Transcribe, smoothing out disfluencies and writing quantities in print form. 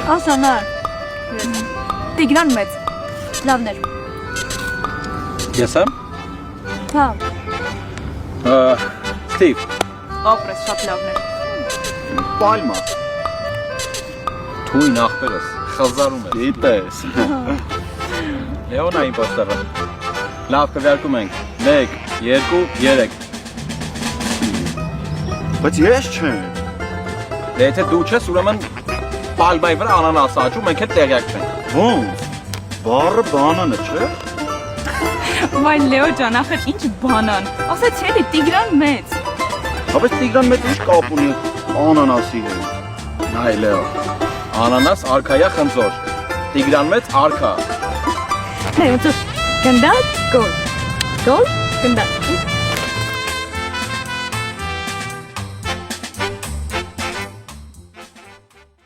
Ասանար։ Տիգրան մեծ։ Լավներ։ Ես եմ։ Հա, Ստիվ։ ապրես շատ լավներ։ Պալմա։ Թույն ախպերս, խզարում ես։ Գիտես։ Լեոնա իմպոստերը։ Լավ կվերկում ենք, 1, 2, 3։ Բայց ես չեմ։ Դե եթե դու չես, ուրեմն պալմայի վրա անանաս աճում, մենք էլ տեղյակ չենք։ Ոնց։ Բառը բանանը չէ։ Վայ Լեո ջան, ախր ինչ բանան։ Ասացի էլի Տիգրան մեծ։ Բայց Տիգրան մեծ ինչ կապ ունի անանասի հետ։ Այ Լեո, անանաս արքայա խնձոր, Տիգրան մեծ արքա։ Լեո, գնդակ, գոլ։ Գոլ, գնդակ։